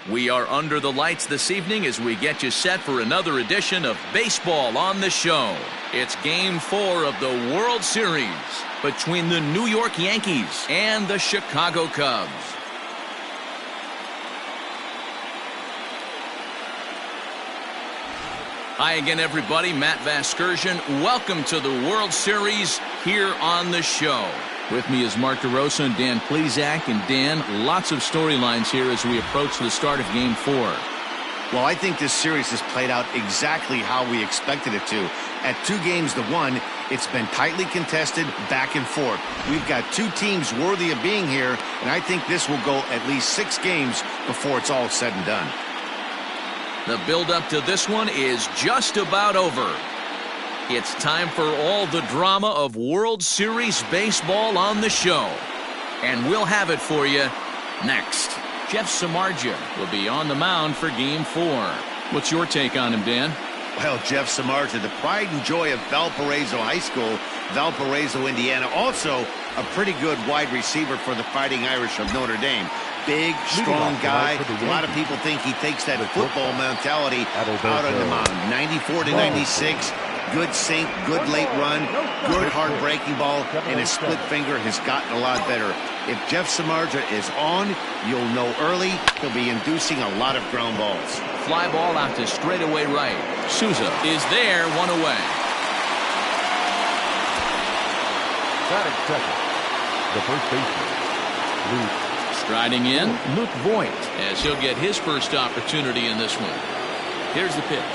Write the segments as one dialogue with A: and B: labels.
A: We are under the lights this evening as we get you set for another edition of Baseball on the Show. It's Game 4 of the World Series between the New York Yankees and the Chicago Cubs. Hi again, everybody. Matt Vasgersian. Welcome to the World Series here on the show. With me is Mark DeRosa and Dan Plesac. And Dan, lots of storylines here as we approach the start of Game 4.
B: Well, I think this series has played out exactly how we expected it to. At 2 games to 1, it's been tightly contested, back and forth. We've got 2 teams worthy of being here, and I think this will go at least 6 games before it's all said and done.
A: The build-up to this one is just about over. It's time for all the drama of World Series baseball on the show. And we'll have it for you next. Jeff Samardzija will be on the mound for Game 4. What's your take on him, Dan?
B: Well, Jeff Samardzija, the pride and joy of Valparaiso High School, Valparaiso, Indiana. Also, a pretty good wide receiver for the Fighting Irish of Notre Dame. Big, strong guy. A lot of people think he takes that football mentality out on the mound. 94 to 96. Good sink, good late run, good hard breaking ball, and his split finger has gotten a lot better. If Jeff Samardzija is on, you'll know early he'll be inducing a lot of ground balls.
A: Fly ball out to straightaway right. Souza is there, 1 away.
C: Batting second, the first baseman, Luke.
A: Striding in, Luke Voigt, as he'll get his first opportunity in this one. Here's the pitch.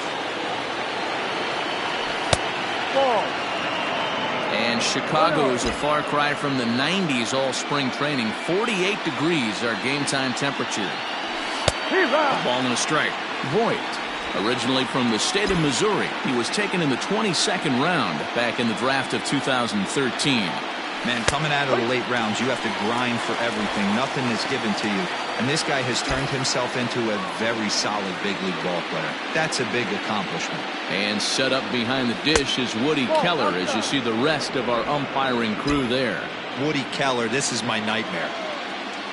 C: Ball.
A: And Chicago is a far cry from the 90s all spring training. 48 degrees our game time temperature. A ball and a strike. Voigt, originally from the state of Missouri, he was taken in the 22nd round back in the draft of 2013.
D: Man, coming out of the late rounds, you have to grind for everything. Nothing is given to you. And this guy has turned himself into a very solid big league ball player. That's a big accomplishment.
A: And set up behind the dish is Woody Keller as you see the rest of our umpiring crew there.
D: Woody Keller, this is my nightmare.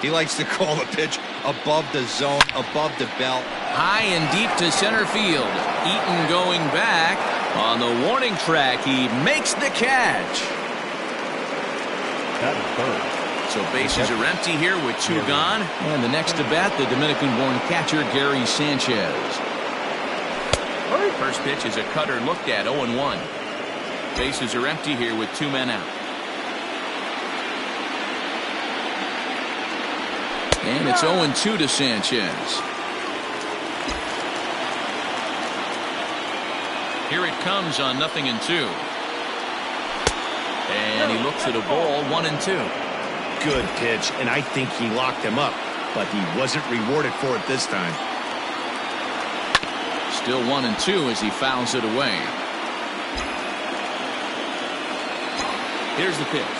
D: He likes to call the pitch above the zone, above the belt.
A: High and deep to center field. Eaton going back. On the warning track, he makes the catch. So bases are empty here with 2 gone. And the next to bat, the Dominican-born catcher, Gary Sanchez. First pitch is a cutter looked at, 0-1. Bases are empty here with 2 men out. And it's 0-2 to Sanchez. Here it comes on 0-2. And he looks at a ball, 1-2.
B: Good pitch, and I think he locked him up, but he wasn't rewarded for it this time.
A: Still 1-2 as he fouls it away. Here's the pitch.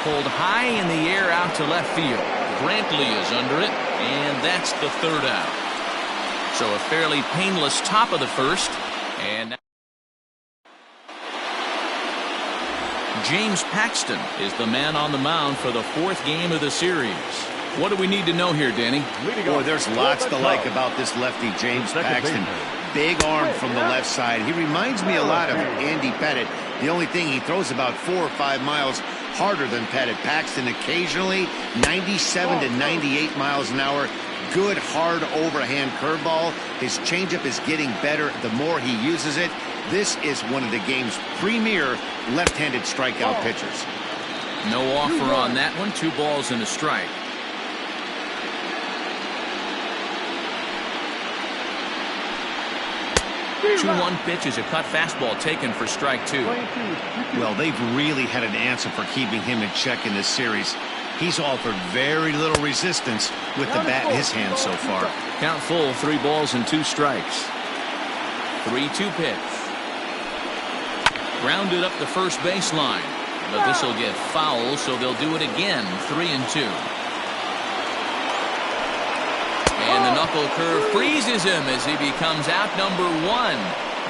A: Pulled high in the air out to left field. Brantley is under it, and that's the 3rd out. So a fairly painless top of the 1st, and James Paxton is the man on the mound for the 4th game of the series. What do we need to know here, Danny?
B: Boy, there's lots to like about this lefty, James Paxton. Big arm from the left side. He reminds me a lot of Andy Pettitte. The only thing, he throws about 4 or 5 miles harder than Pettitte. Paxton occasionally 97 to 98 miles an hour. Good hard overhand curveball. His changeup is getting better the more he uses it. This is one of the game's premier left-handed strikeout pitchers.
A: No offer on that one. 2 balls and a strike. The 2-1 pitch is a cut fastball taken for strike 2.
B: Well, they've really had an answer for keeping him in check in this series. He's offered very little resistance with the bat in his hand so far.
A: Count full, 3 balls and 2 strikes. 3-2 pitch. Grounded up the first baseline, but this will get foul, so they'll do it again. 3-2. And the knuckle curve freezes him as he becomes out number 1.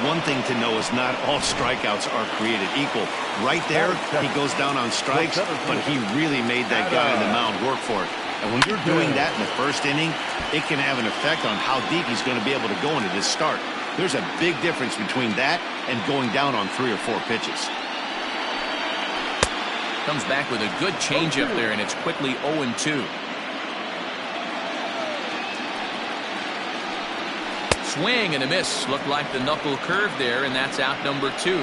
B: One thing to know is not all strikeouts are created equal. Right there, he goes down on strikes, but he really made that guy on the mound work for it. And when you're doing that in the first inning, it can have an effect on how deep he's going to be able to go into this start. There's a big difference between that and going down on 3 or 4 pitches.
A: Comes back with a good changeup there, and it's quickly 0-2. Swing and a miss. Looked like the knuckle curve there, and that's out number 2.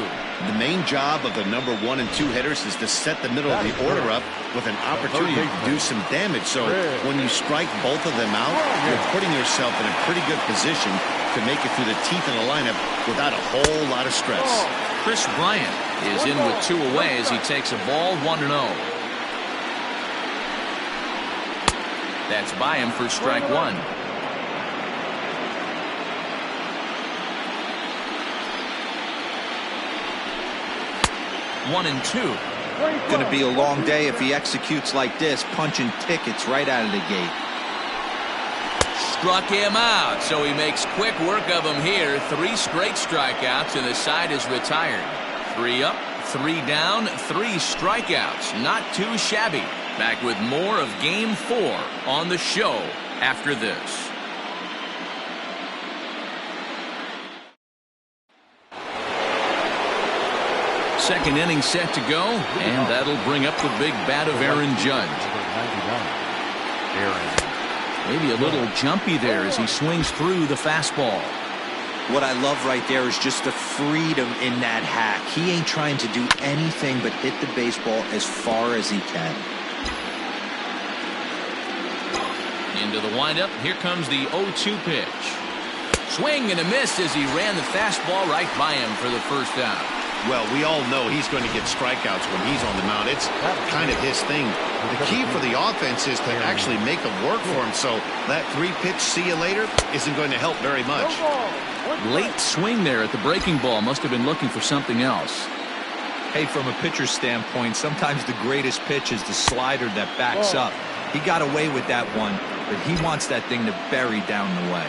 B: The main job of the number 1 and 2 hitters is to set the middle of the order up with an opportunity to do some damage. So when you strike both of them out, you're putting yourself in a pretty good position to make it through the teeth of the lineup without a whole lot of stress.
A: Chris Bryant is in with 2 away as he takes a ball 1-0. That's by him for strike 1. One and 2.
D: Going to be a long day if he executes like this, punching tickets right out of the gate.
A: Struck him out, so he makes quick work of him here. 3 straight strikeouts, and the side is retired. 3 up, 3 down, 3 strikeouts. Not too shabby. Back with more of Game 4 on the show after this. Second inning set to go, and that'll bring up the big bat of Aaron Judge. Maybe a little jumpy there as he swings through the fastball.
D: What I love right there is just the freedom in that hack. He ain't trying to do anything but hit the baseball as far as he can.
A: Into the windup. Here comes the 0-2 pitch. Swing and a miss as he ran the fastball right by him for the first out.
B: Well, we all know he's going to get strikeouts when he's on the mound. It's kind of his thing. The key for the offense is to actually make them work for him. So that 3-pitch see you later isn't going to help very much.
A: Late swing there at the breaking ball. Must have been looking for something else.
D: Hey, from a pitcher's standpoint, sometimes the greatest pitch is the slider that backs up. He got away with that one, but he wants that thing to bury down the way.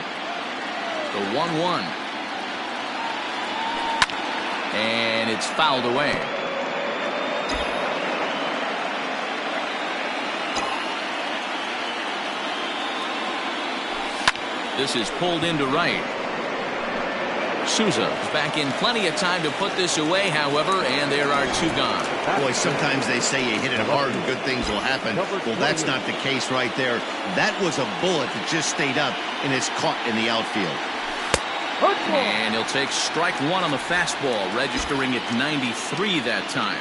A: The 1-1. And it's fouled away. This is pulled into right. Souza's back in plenty of time to put this away, however, and there are 2 gone.
B: Boy, sometimes they say you hit it hard and good things will happen. Well, that's not the case right there. That was a bullet that just stayed up and is caught in the outfield.
A: And he'll take strike 1 on the fastball, registering at 93 that time.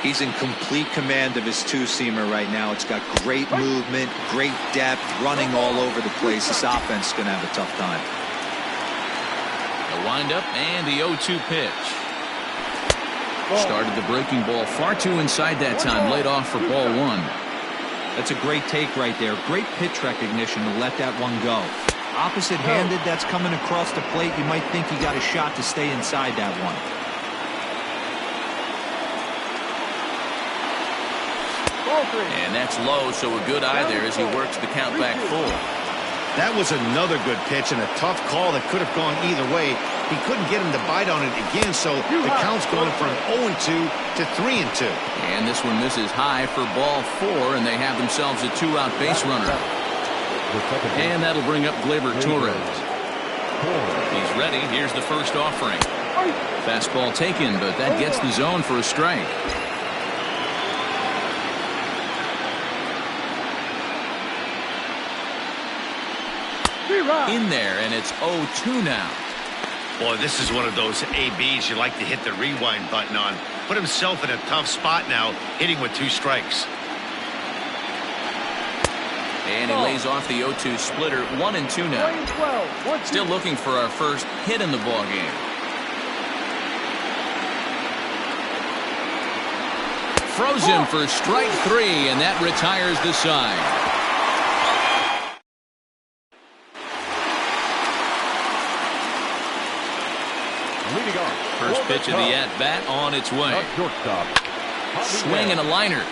D: He's in complete command of his 2-seamer right now. It's got great movement, great depth, running all over the place. This offense is going to have a tough time.
A: The windup and the 0-2 pitch. Started the breaking ball far too inside that time. Laid off for ball 1.
D: That's a great take right there. Great pitch recognition to let that one go. Opposite-handed, that's coming across the plate. You might think he got a shot to stay inside that one.
A: And that's low, so a good eye there as he works the count back full.
B: That was another good pitch and a tough call that could have gone either way. He couldn't get him to bite on it again, so the count's going from 0-2 to 3-2.
A: And this one misses high for ball 4, and they have themselves a 2-out base runner. And that'll bring up Gleyber Torres. He's ready. Here's the first offering. Fastball taken, but that gets the zone for a strike. In there, and it's 0-2 now.
B: Boy, this is one of those ABs you like to hit the rewind button on. Put himself in a tough spot now, hitting with 2 strikes.
A: And he lays off the 0-2 splitter. 1-2 now. Still looking for our first hit in the ball game. Throws him for strike 3, and that retires the side. First pitch of the at-bat on its way. Swing and a liner.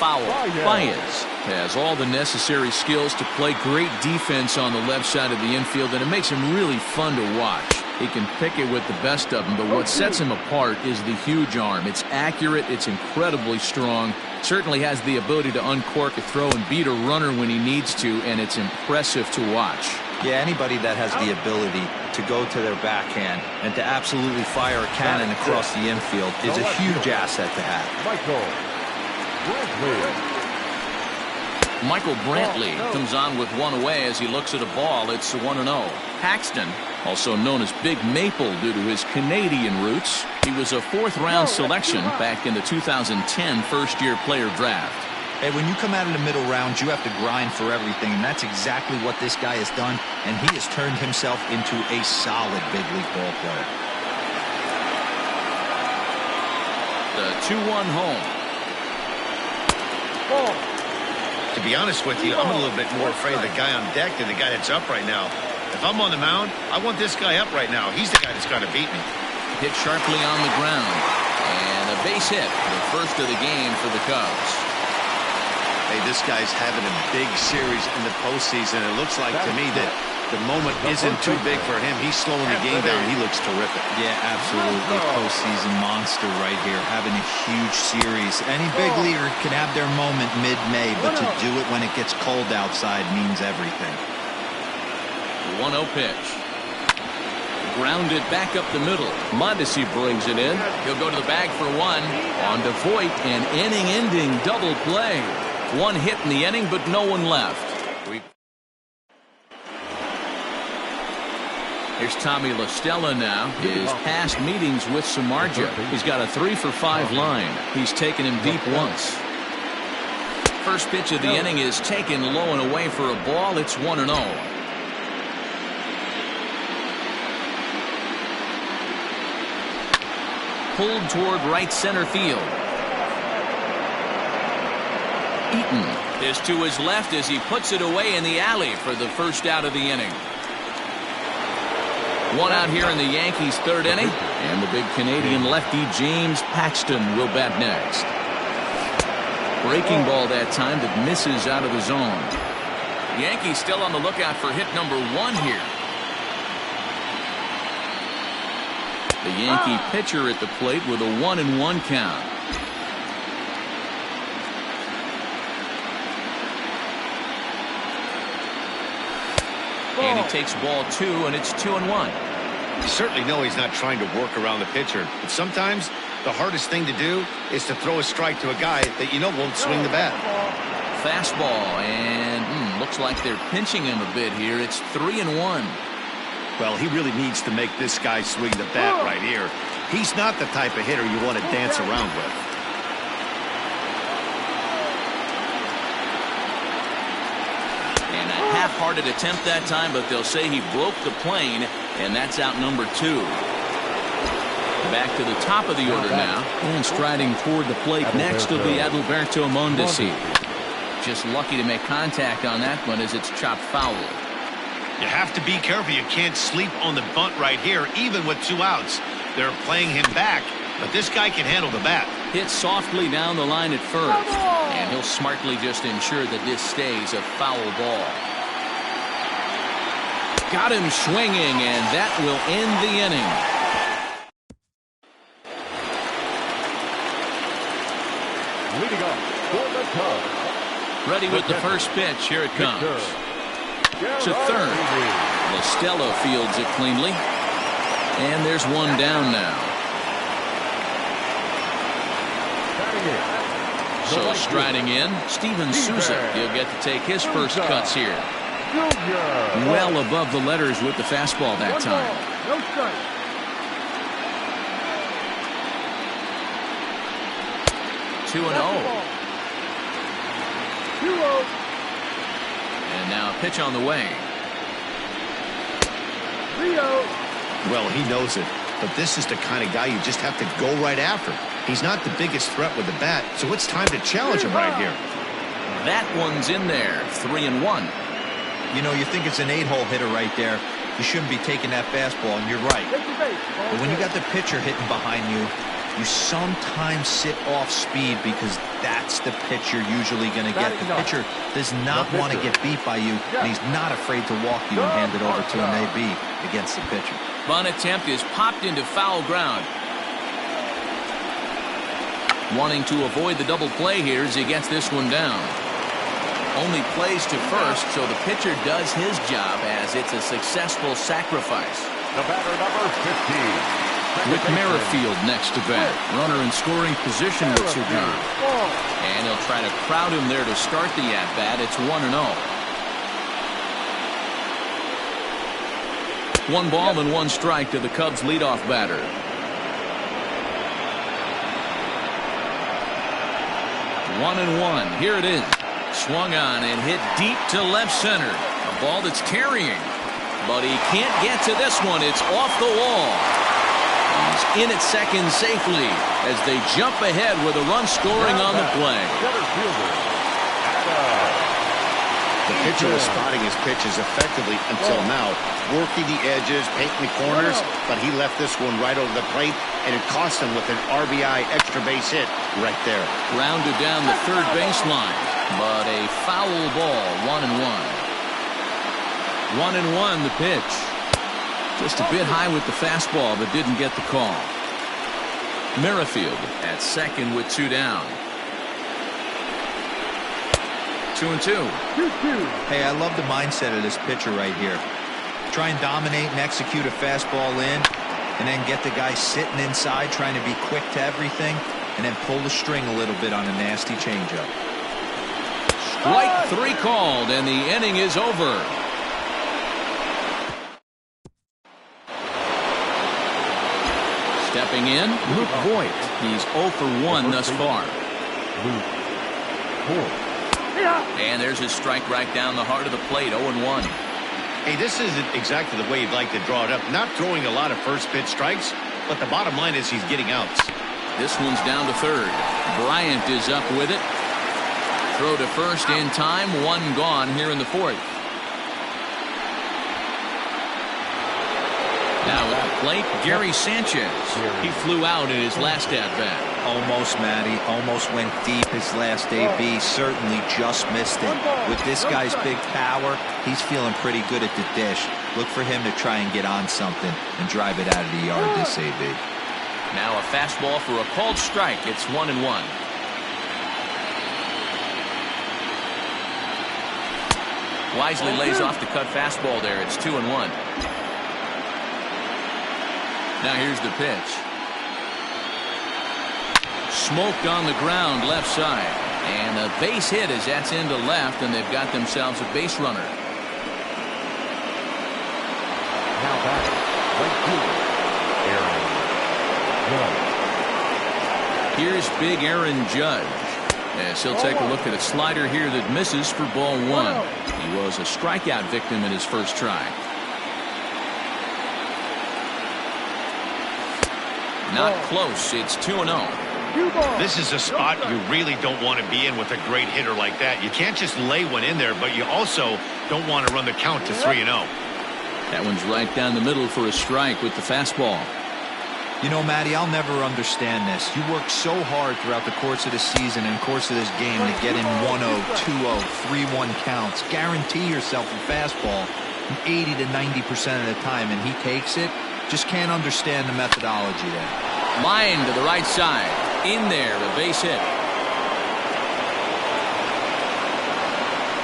A: Foul. Baez has all the necessary skills to play great defense on the left side of the infield, and it makes him really fun to watch. He can pick it with the best of them, but what sets him apart is the huge arm. It's accurate, it's incredibly strong, certainly has the ability to uncork a throw and beat a runner when he needs to, and it's impressive to watch.
D: Yeah, anybody that has the ability to go to their backhand and to absolutely fire a cannon across the infield is a huge asset to have.
A: Michael Brantley comes on with one away as he looks at a ball. It's 1-0. Paxton, also known as Big Maple due to his Canadian roots, he was a fourth-round selection back in the 2010 first-year player draft.
D: Hey, when you come out of the middle rounds, you have to grind for everything, and that's exactly what this guy has done, and he has turned himself into a solid big league ball player.
A: The 2-1 home.
B: To be honest with you, I'm a little bit more afraid of the guy on deck than the guy that's up right now. If I'm on the mound, I want this guy up right now. He's the guy that's got to beat me.
A: Hit sharply on the ground. And a base hit, the first of the game for the Cubs.
B: Hey, this guy's having a big series in the postseason. It looks like to me that the moment isn't too big for him. He's slowing the game down. He looks terrific.
D: Yeah, absolutely. Postseason monster right here, having a huge series. Any big leaguer can have their moment mid-May, but to do it when it gets cold outside means everything.
A: 1-0 pitch. Grounded back up the middle. Mondesi brings it in. He'll go to the bag for one. On to Voit, an inning-ending double play. One hit in the inning, but no one left. Here's Tommy La Stella now. His past meetings with Samardzija. He's got a 3-for-5 line. He's taken him deep once. First pitch of the inning is taken low and away for a ball. It's 1-0. Pulled toward right center field. Eaton is to his left as he puts it away in the alley for the first out of the inning. One out here in the Yankees' third inning, and the big Canadian lefty James Paxton will bat next. Breaking ball that time that misses out of the zone. Yankees still on the lookout for hit number 1 here. The Yankee pitcher at the plate with a 1-1 count. And he takes ball 2, and it's 2-1.
B: You certainly know he's not trying to work around the pitcher, but sometimes the hardest thing to do is to throw a strike to a guy that you know won't swing the bat.
A: Fastball, and looks like they're pinching him a bit here. It's 3-1.
B: Well, he really needs to make this guy swing the bat right here. He's not the type of hitter you want to dance around with.
A: And a half-hearted attempt that time, but they'll say he broke the plane, and that's out number 2. Back to the top of the order now, and striding toward the plate next will be Adalberto Mondesi. Just lucky to make contact on that one as it's chopped foul.
B: You have to be careful. You can't sleep on the bunt right here, even with 2 outs. They're playing him back, but this guy can handle the bat.
A: Hit softly down the line at first, and he'll smartly just ensure that this stays a foul ball. Got him swinging, and that will end the inning.
C: Leading off for the Cubs.
A: Ready with the first pitch. Here it comes. To third. La Stella fields it cleanly. And there's one down now. So striding in, Steven Souza. He'll get to take his first cuts here. Well above the letters with the fastball that time.
C: No strike.
A: 2-0.
C: 2-0.
A: And now a pitch on the way.
C: 3-0.
B: Well, he knows it, but this is the kind of guy you just have to go right after. He's not the biggest threat with the bat, so it's time to challenge him right here.
A: That one's in there. 3-1.
D: You know, you think it's an 8-hole hitter right there. You shouldn't be taking that fastball, and you're right. But when you got the pitcher hitting behind you, you sometimes sit off speed because that's the pitch you're usually going to get. The pitcher does not want to get beat by you, and he's not afraid to walk you and hand it over to him, maybe, against the pitcher.
A: Bunt attempt is popped into foul ground. Wanting to avoid the double play here as he gets this one down. Only plays to first, so the pitcher does his job as it's a successful sacrifice.
C: The batter, number 15.
A: With Merrifield next to bat. Runner in scoring position with Sir John. And he'll try to crowd him there to start the at-bat. It's 1-0. 1 ball and 1 strike to the Cubs leadoff batter. One and one. Here it is. Swung on and hit deep to left center. A ball that's carrying. But he can't get to this one. It's off the wall. He's in at second safely as they jump ahead with a run scoring on the play.
B: The pitcher was spotting his pitches effectively until now, working the edges, painting the corners, but he left this one right over the plate, and it cost him with an RBI extra base hit right there.
A: Rounded down the third baseline, but a foul ball. 1-1. 1-1 the pitch. Just a bit high with the fastball, but didn't get the call. Merrifield at second with 2 down. 2-2.
D: Hey, I love the mindset of this pitcher right here. Try and dominate and execute a fastball in, and then get the guy sitting inside trying to be quick to everything, and then pull the string a little bit on a nasty changeup.
A: Strike 3 called, and the inning is over. Stepping in, Luke Voigt. He's 0 for 1 thus far. And there's his strike right down the heart of the plate. 0-1.
B: Hey, this isn't exactly the way you'd like to draw it up. Not throwing a lot of first pitch strikes, but the bottom line is he's getting outs.
A: This one's down to third. Bryant is up with it. Throw to first in time. 1 gone here in the 4th. Now at the plate, Gary Sanchez. He flew out in his last at-bat.
D: Almost, Matty. Almost went deep his last AB. Certainly just missed it. With this guy's big power, he's feeling pretty good at the dish. Look for him to try and get on something and drive it out of the yard this AB.
A: Now a fastball for a called strike. It's 1-1. Wisely lays off the cut fastball there. It's 2-1. Now here's the pitch. Smoked on the ground left side. And a base hit as that's into left, and they've got themselves a base runner.
C: Now back, right field, Aaron Judge.
A: Here's big Aaron Judge. As he'll take a look at a slider here that misses for ball 1. He was a strikeout victim in his first try. Not close. It's 2-0.
B: This is a spot you really don't want to be in with a great hitter like that. You can't just lay one in there, but you also don't want to run the count to 3-0.
A: That one's right down the middle for a strike with the fastball.
D: You know, Matty, I'll never understand this. You work so hard throughout the course of the season and course of this game to get in 1-0, 2-0, 3-1 counts. Guarantee yourself a fastball 80 to 90% of the time, and he takes it. Just can't understand the methodology there.
A: Line to the right side. In there, a base hit.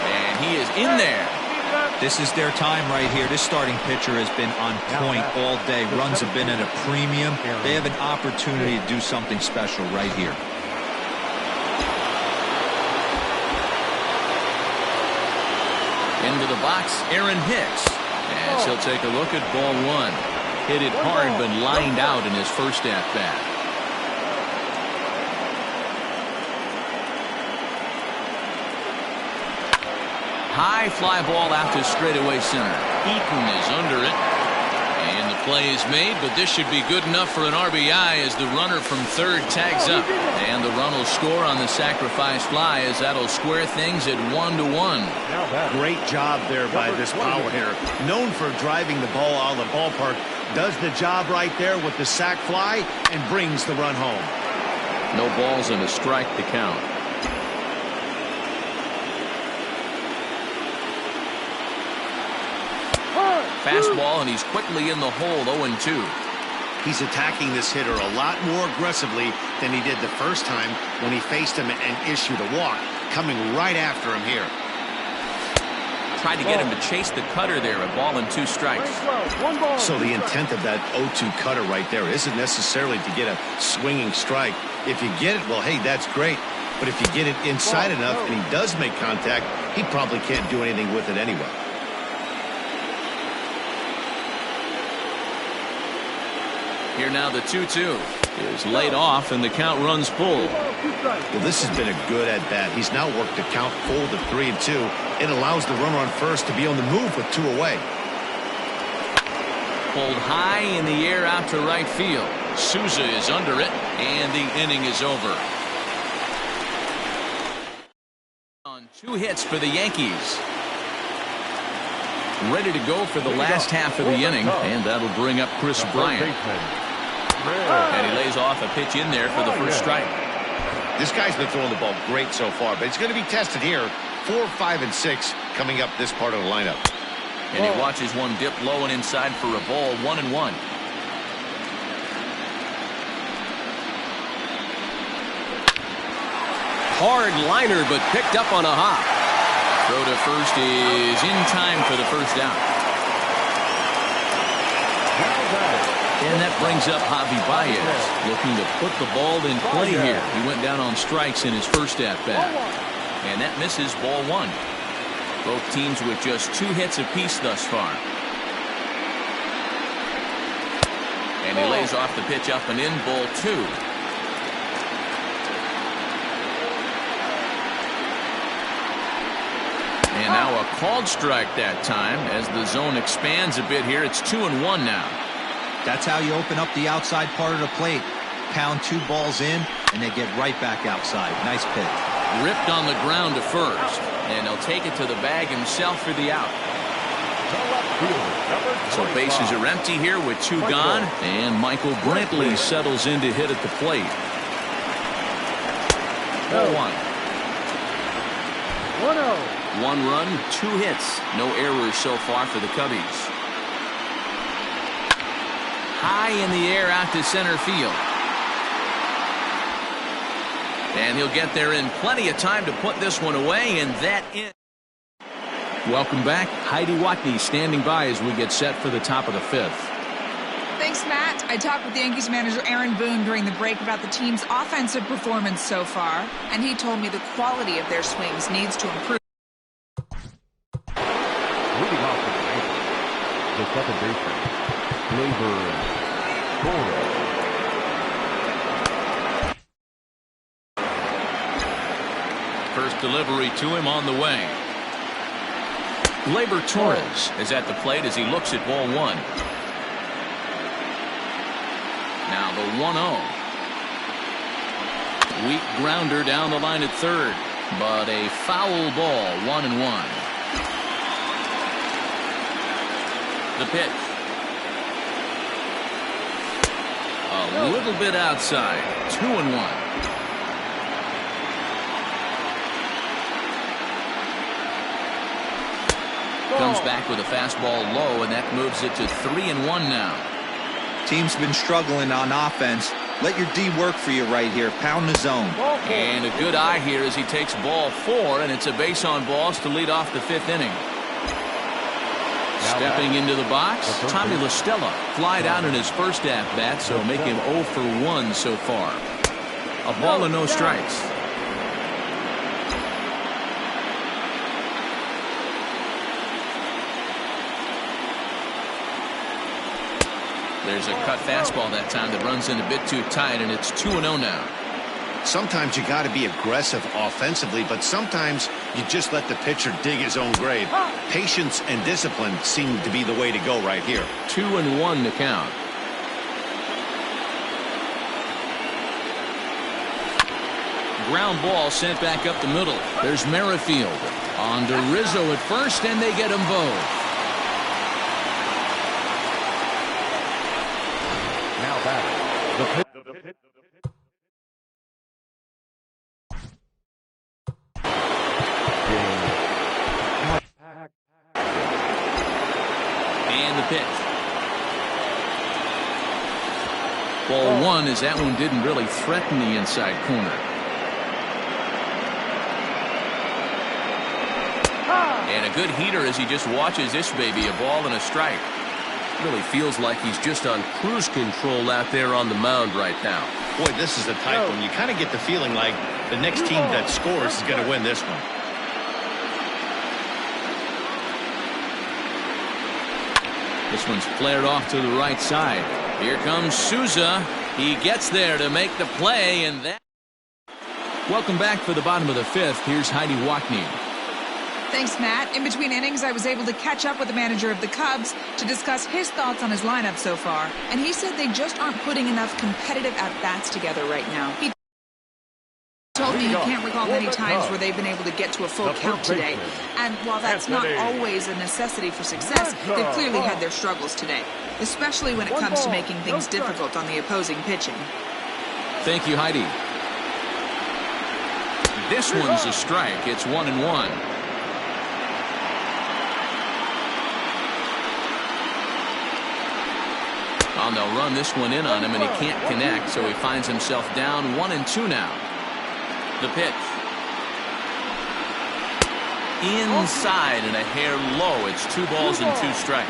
A: And he is in there.
D: This is their time right here. This starting pitcher has been on point all day. Runs have been at a premium. They have an opportunity to do something special right here.
A: Into the box, Aaron Hicks. As he'll take a look at ball 1. Hit it hard, but lined out in his first at-bat. High fly ball out to straightaway center. Eaton is under it. And the play is made, but this should be good enough for an RBI as the runner from third tags up. And the run will score on the sacrifice fly as that'll square things at 1-1.
B: Great job there by this power hitter. Known for driving the ball out of the ballpark. Does the job right there with the sac fly and brings the run home.
A: No balls and a strike to count. Fastball, and he's quickly in the hole, 0-2.
B: He's attacking this hitter a lot more aggressively than he did the first time when he faced him and issued a walk, coming right after him here.
A: Tried to get him to chase the cutter there, a ball and 2 strikes.
B: So the intent of that 0-2 cutter right there isn't necessarily to get a swinging strike. If you get it, well, hey, that's great. But if you get it inside enough and he does make contact, he probably can't do anything with it anyway.
A: Here now the 2-2 is laid off, and the count runs full.
B: Well, this has been a good at-bat. He's now worked the count full to 3-2. It allows the runner on first to be on the move with 2 away.
A: Pulled high in the air out to right field. Souza is under it, and the inning is over. On 2 hits for the Yankees. Ready to go for the last half of the inning, and that'll bring up Chris Bryant. And he lays off a pitch in there for the first strike.
B: This guy's been throwing the ball great so far, but it's going to be tested here. 4, 5, and 6 coming up this part of the lineup.
A: And he watches one dip low and inside for a ball, 1-1. Hard liner, but picked up on a hop. Throw to first is in time for the first out. And that brings up Javi Baez, looking to put the ball in play here. He went down on strikes in his first at-bat. And that misses, ball 1. Both teams with just 2 hits apiece thus far. And he lays off the pitch up and in, ball 2. And now a called strike that time as the zone expands a bit here. It's 2-1 now.
D: That's how you open up the outside part of the plate. Pound 2 balls in, and they get right back outside. Nice pitch.
A: Ripped on the ground to first, and he'll take it to the bag himself for the out. So bases are empty here with 2 gone, and Michael Brantley settles in to hit at the plate. 0-1. 1 run, 2 hits. No errors so far for the Cubbies. High in the air out to center field. And he'll get there in plenty of time to put this one away, and that in. Welcome back. Heidi Watney standing by as we get set for the top of the 5th.
E: Thanks, Matt. I talked with Yankees manager Aaron Boone during the break about the team's offensive performance so far, and he told me the quality of their swings needs to improve.
C: Leading off for the Yankees, the second baseman, Torres.
A: First delivery to him on the way. Gleyber Torres is at the plate as he looks at ball 1. Now the 1-0. Weak grounder down the line at third, but a foul ball, 1-1. The pitch. A little bit outside, 2-1. Comes back with a fastball low, and that moves it to 3-1 now.
D: Team's been struggling on offense. Let your D work for you right here. Pound the zone.
A: And a good eye here as he takes ball 4, and it's a base on balls to lead off the 5th inning. Stepping into the box, Tommy La Stella flied out in his first at-bat, so make him 0 for 1 so far. A ball and no strikes. There's a cut fastball that time that runs in a bit too tight, and it's 2-0 now.
B: Sometimes you got to be aggressive offensively, but sometimes you just let the pitcher dig his own grave. Patience and discipline seem to be the way to go right here.
A: 2-1 to count. Ground ball sent back up the middle. There's Merrifield on to Rizzo at first, and they get them both.
C: Now batting, the pitch.
A: And the 1 as that one didn't really threaten the inside corner. And a good heater as he just watches this baby, a ball and a strike.
F: Really feels like he's just on cruise control out there on the mound right now.
B: Boy, this is the type one you kind of get the feeling like the next team that scores is going to win this one.
A: This one's flared off to the right side. Here comes Souza. He gets there to make the play, and that. Welcome back for the bottom of the 5th. Here's Heidi Wackney.
E: Thanks, Matt. In between innings, I was able to catch up with the manager of the Cubs to discuss his thoughts on his lineup so far. And he said they just aren't putting enough competitive at-bats together right now. He told me he can't recall many times where they've been able to get to a full count today. And while that's not always a necessity for success, they've clearly had their struggles today, especially when it comes to making things difficult on the opposing pitching.
A: Thank you, Heidi. This one's a strike. It's 1-1. Well, they'll run this one in on him, and he can't connect, so he finds himself down 1-2 now. The pitch. Inside and a hair low. It's 2 balls and 2 strikes.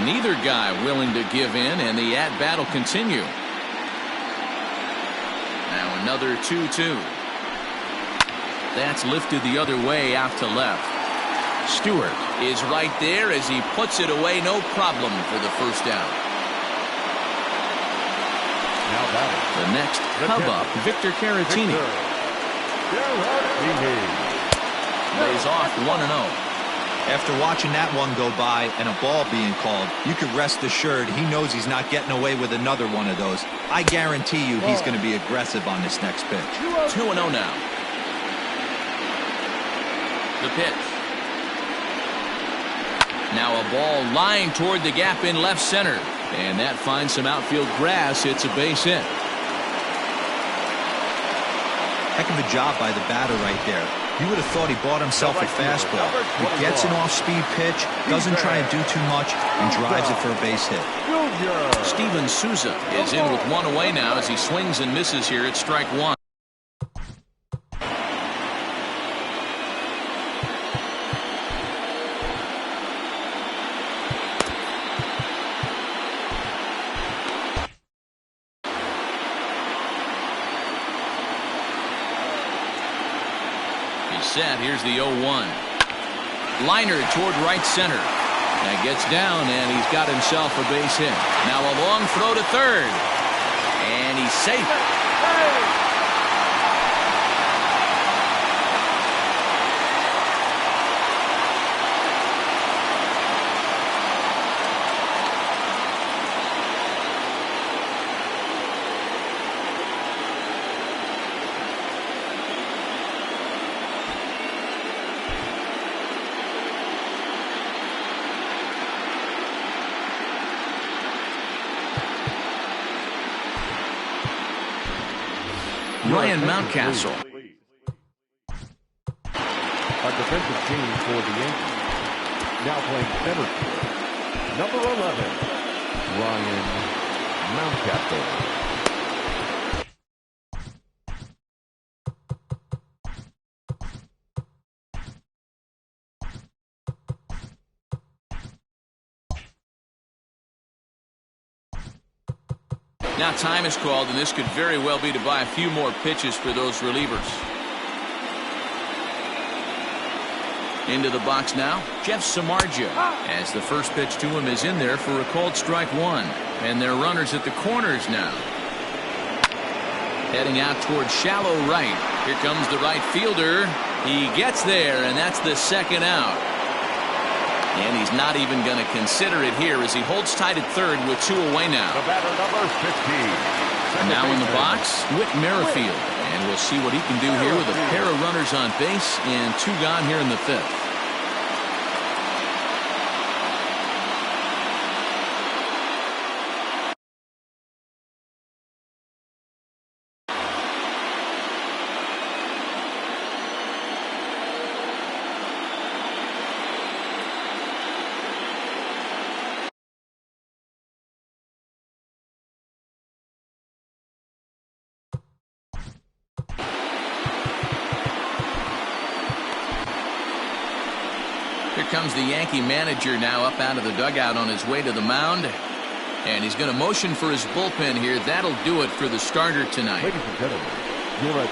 A: Neither guy willing to give in, and the at-bat will continue. Now another 2-2. That's lifted the other way out to left. Stewart is right there as he puts it away, no problem for the first down. The next Cub up, Victor Caratini. Lays off 1-0.
D: After watching that one go by and a ball being called, you can rest assured he knows he's not getting away with another one of those. I guarantee you he's going to be aggressive on this next pitch.
A: 2-0 now. The pitch. Now a ball lying toward the gap in left center. And that finds some outfield grass. It's a base hit.
D: Heck of a job by the batter right there. You would have thought he bought himself a fastball. He gets an off-speed pitch, doesn't try and do too much, and drives it for a base hit.
A: Steven Souza is in with 1 away now as he swings and misses here at strike 1. Set. Here's the 0-1. Liner toward right center. That gets down, and he's got himself a base hit. Now a long throw to third. And he's safe. Ryan Mountcastle.
C: A defensive change for the Yankees. Now playing center field. Number 11, Ryan Mountcastle.
A: Now time is called, and this could very well be to buy a few more pitches for those relievers. Into the box now, Jeff Samardzija, as the first pitch to him is in there for a called strike 1. And they're runners at the corners now. Heading out toward shallow right. Here comes the right fielder. He gets there, and that's the second out. And he's not even going to consider it here as he holds tight at third with 2 away now.
C: The batter, number 15.
A: And now in the box, Whit Merrifield. And we'll see what he can do here with a pair of runners on base and 2 gone here in the 5th. comes the Yankee manager now up out of the dugout on his way to the mound. And he's going to motion for his bullpen here. That'll do it for the starter tonight.
C: Ladies and gentlemen,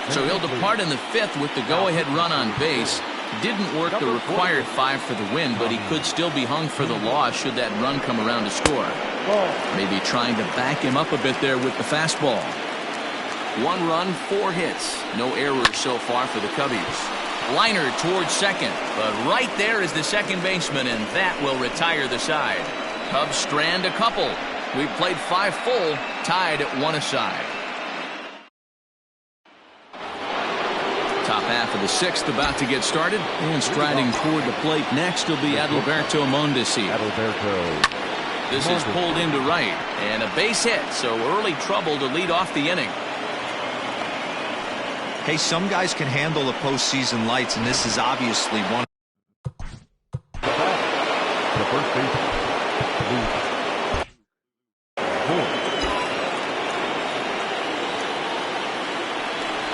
A: so he'll depart in the 5th with the go-ahead run on base. Didn't work the required 5 for the win, but he could still be hung for the loss should that run come around to score. Maybe trying to back him up a bit there with the fastball. 1 run, 4 hits. No errors so far for the Cubbies. Liner towards second, but right there is the second baseman, and that will retire the side. Cubs strand a couple. We've played 5 full, tied at 1 aside. Top half of the 6th about to get started, and striding toward the plate next will be Adalberto Mondesi. This is pulled into right, and a base hit, so early trouble to lead off the inning.
D: Hey, some guys can handle the postseason lights, and this is obviously one.
C: The first baseman.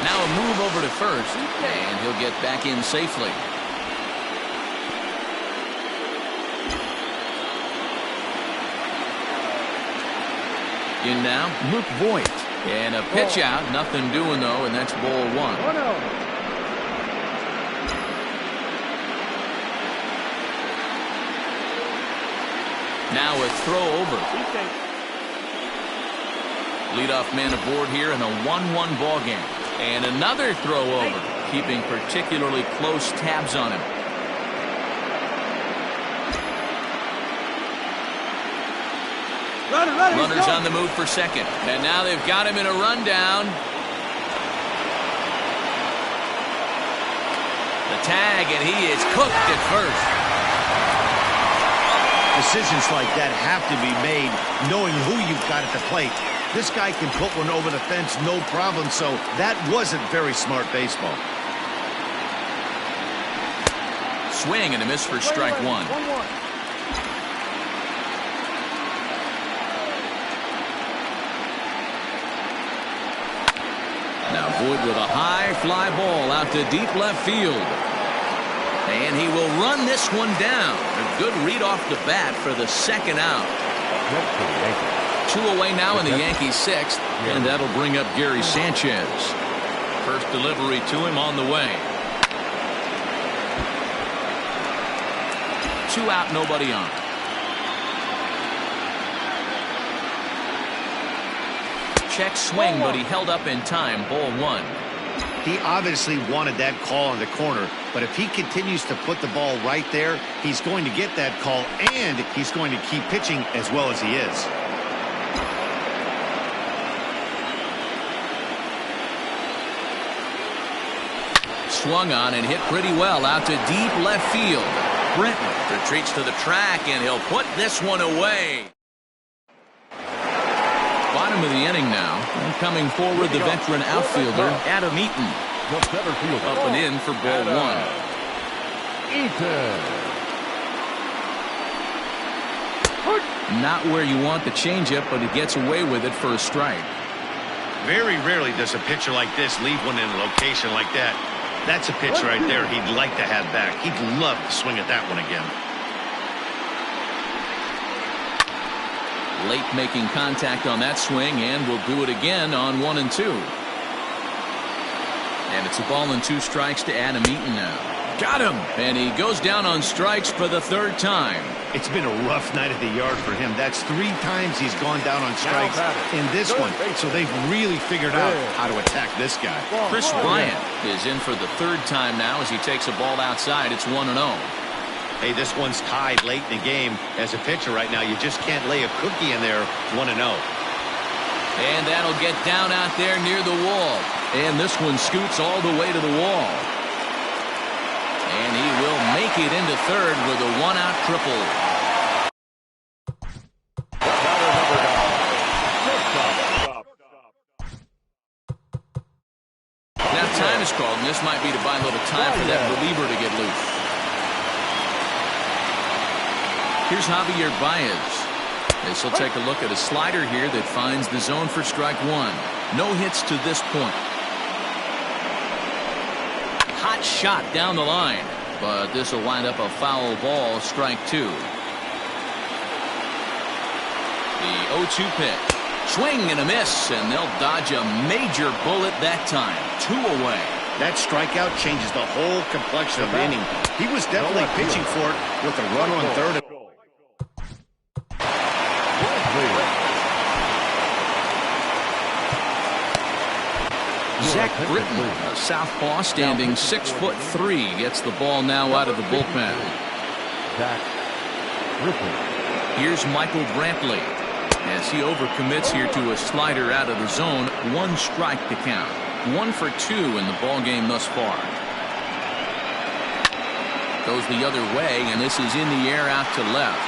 A: Now a move over to first, and he'll get back in safely. In now, Luke Voigt. And a pitch out, nothing doing though, and that's ball 1. Now a throw over. Leadoff man aboard here in a 1-1 ball game. And another throw over, keeping particularly close tabs on him. Runners on the move for second. And now they've got him in a rundown. The tag, and he is cooked at first.
B: Decisions like that have to be made knowing who you've got at the plate. This guy can put one over the fence, no problem, so that wasn't very smart baseball.
A: Swing and a miss for strike 1. Now Voigt with a high fly ball out to deep left field. And he will run this one down. A good read off the bat for the second out. 2 away now in the Yankees 6th, and that'll bring up Gary Sanchez. First delivery to him on the way. 2 out, nobody on. Check swing, but he held up in time. Ball 1.
B: He obviously wanted that call on the corner, but if he continues to put the ball right there, he's going to get that call, and he's going to keep pitching as well as he is.
A: Swung on and hit pretty well out to deep left field. Brenton retreats to the track, and he'll put this one away. Bottom of the inning now. And coming forward, the veteran outfielder, Adam Eaton. Up and in for ball 1. Not where you want the changeup, but he gets away with it for a strike.
B: Very rarely does a pitcher like this leave one in a location like that. That's a pitch right there he'd like to have back. He'd love to swing at that one again.
A: Late making contact on that swing, and will do it again on 1 and 2. And it's a ball and 2 strikes to Adam Eaton now. Got him! And he goes down on strikes for the 3rd time.
B: It's been a rough night at the yard for him. That's 3 times he's gone down on strikes in this one. So they've really figured out how to attack this guy.
A: Chris Bryant is in for the 3rd time now as he takes a ball outside. It's 1-0.
B: Hey, this one's tied late in the game. As a pitcher right now, you just can't lay a cookie in there. 1-0.
A: And that'll get down out there near the wall. And this one scoots all the way to the wall. And he will make it into 3rd with a 1-out triple. Now time is called, and this might be to buy a little time for that reliever to get loose. Here's Javier Baez. This will take a look at a slider here that finds the zone for strike 1. No hits to this point. Hot shot down the line. but this will wind up a foul ball, strike 2. The 0-2 pitch. Swing and a miss, and they'll dodge a major bullet that time. 2 away.
B: That strikeout changes the whole complexion of the inning. He was definitely pitching for it with a run on third.
A: Zach Britton, a southpaw standing 6'3", gets the ball now out of the bullpen. Here's Michael Brantley as he overcommits here to a slider out of the zone. 1 strike to count. 1 for 2 in the ball game thus far. Goes the other way, and this is in the air out to left.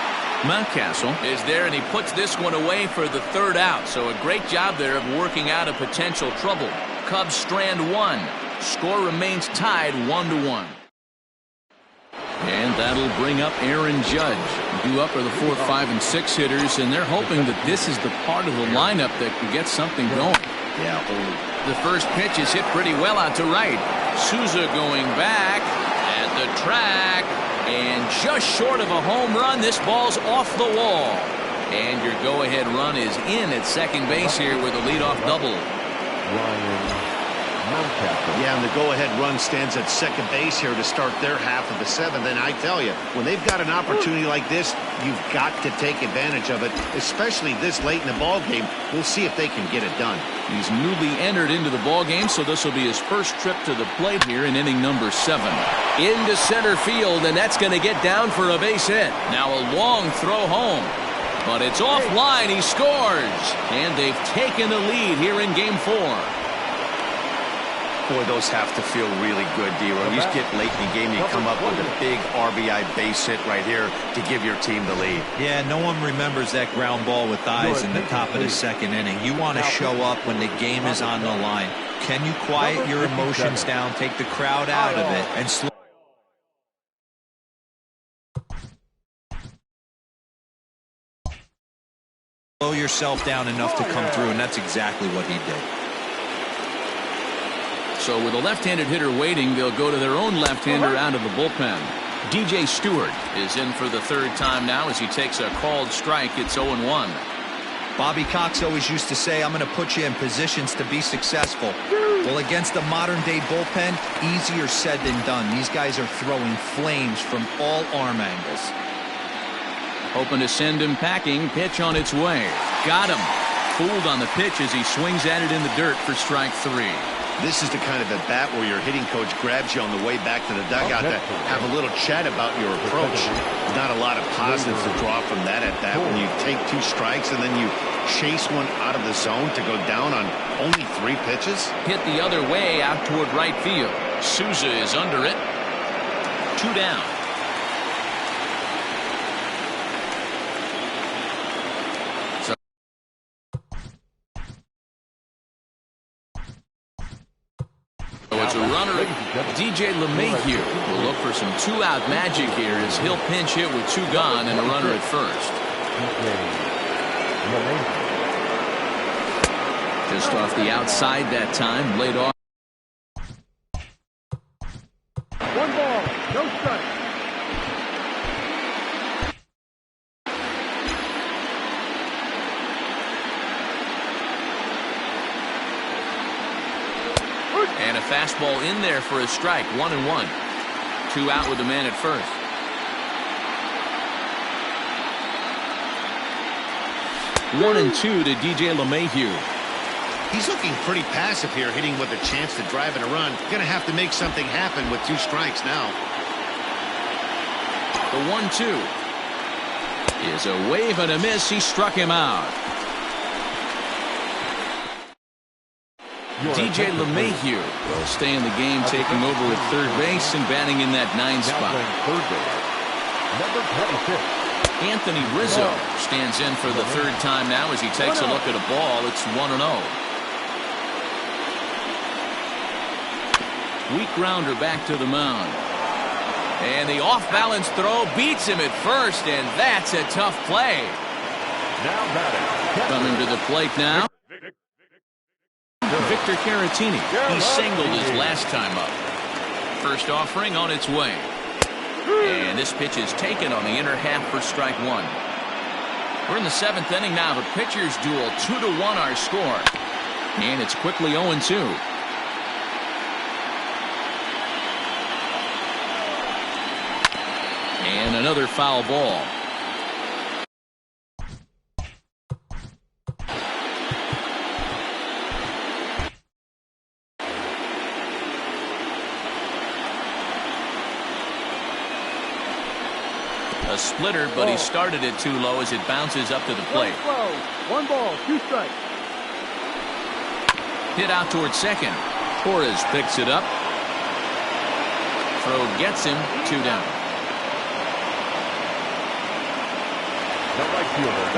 A: Mountcastle is there, and he puts this one away for the 3rd out. So a great job there of working out a potential trouble. Cubs strand 1. Score remains tied 1-1. And that'll bring up Aaron Judge. Due up are the 4, 5, and 6 hitters, and they're hoping that this is the part of the lineup that can get something going.
B: Yeah,
A: the first pitch is hit pretty well out to right. Souza going back at the track, and just short of a home run. This ball's off the wall. And your go-ahead run is in at second base here with a leadoff double.
B: Yeah, and the go-ahead run stands at second base here to start their half of the 7th. And I tell you, when they've got an opportunity like this, you've got to take advantage of it, especially this late in the ball game. We'll see if they can get it done.
A: He's newly entered into the ball game, so this will be his first trip to the plate here in inning number 7. Into center field, and that's going to get down for a base hit. Now a long throw home, but it's offline. He scores, and they've taken the lead here in game 4.
B: Boy, those have to feel really good, D-Row. You just get late in the game, you come up with a big RBI base hit right here to give your team the lead.
D: Yeah, no one remembers that ground ball with eyes in the top of the 2nd inning. You want to show up when the game is on the line. Can you quiet your emotions down, take the crowd out of it, and slow yourself down enough to come through? And that's exactly what he did.
A: So with a left-handed hitter waiting, they'll go to their own left-hander out of the bullpen. DJ Stewart is in for the 3rd time now as he takes a called strike. It's 0-1.
D: Bobby Cox always used to say, I'm going to put you in positions to be successful. Well, against the modern-day bullpen, easier said than done. These guys are throwing flames from all arm angles.
A: Hoping to send him packing. Pitch on its way. Got him. Fooled on the pitch as he swings at it in the dirt for strike 3.
B: This is the kind of at bat where your hitting coach grabs you on the way back to the dugout to have a little chat about your approach. Not a lot of positives to draw from that at bat when you take 2 strikes and then you chase one out of the zone to go down on only 3 pitches.
A: Hit the other way out toward right field. Souza is under it. 2 down. It's a runner. DJ LeMahieu will look for some 2-out magic here as he'll pinch hit with 2 gone and a runner at first. Just off the outside that time, laid off.
C: 1 ball, no strike.
A: And a fastball in there for a strike. 1-1. 2 out with the man at first. One and 2 to DJ LeMahieu.
B: He's looking pretty passive here, hitting with a chance to drive in a run. Going to have to make something happen with 2 strikes now.
A: The 1-2 is a wave and a miss. He struck him out. DJ LeMahieu will stay in the game, taking over at third base and batting in that 9 spot.
C: Number 26.
A: Anthony Rizzo stands in for the 3rd time now as he takes a look at a ball. It's 1-0. Weak grounder back to the mound. And the off-balance throw beats him at first, and that's a tough play.
C: Now batting.
A: Coming to the plate now, Victor Caratini. He singled his last time up. First offering on its way. And this pitch is taken on the inner half for strike one. We're in the 7th inning now. The pitchers duel. 2-1 our score. And it's quickly 0-2. And another foul ball. A splitter, but he started it too low as it bounces up to the plate.
G: 1 ball, 2 strikes.
A: Hit out towards second. Torres picks it up. Throw gets him. 2 down.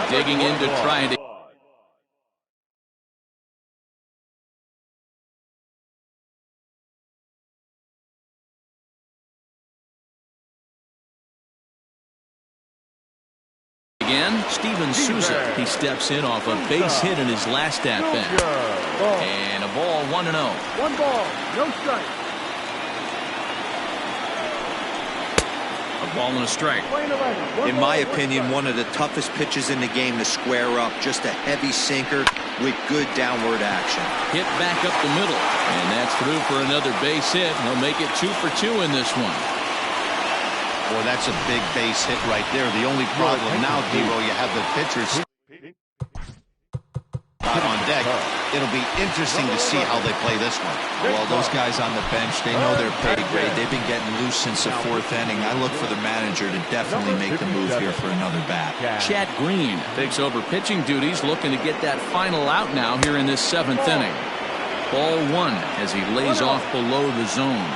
A: Digging in to try and again, Steven Souza. He steps in off a base hit in his last at-bat. And a ball 1-0.
G: 1 ball, no strike.
A: A ball and a strike.
D: In my opinion, one of the toughest pitches in the game to square up. Just a heavy sinker with good downward action.
A: Hit back up the middle. And that's through for another base hit. He'll make it 2 for 2 in this one.
B: Well, that's a big base hit right there. The only problem now, Devo, you have the pitchers out on deck. It'll be interesting to see how they play this one.
D: Well, those guys on the bench, they know their pay grade. They've been getting loose since the 4th inning. I look for the manager to definitely make the move here for another bat.
A: Chad Green takes over pitching duties, looking to get that final out now here in this 7th inning. Ball 1 as he lays off below the zone.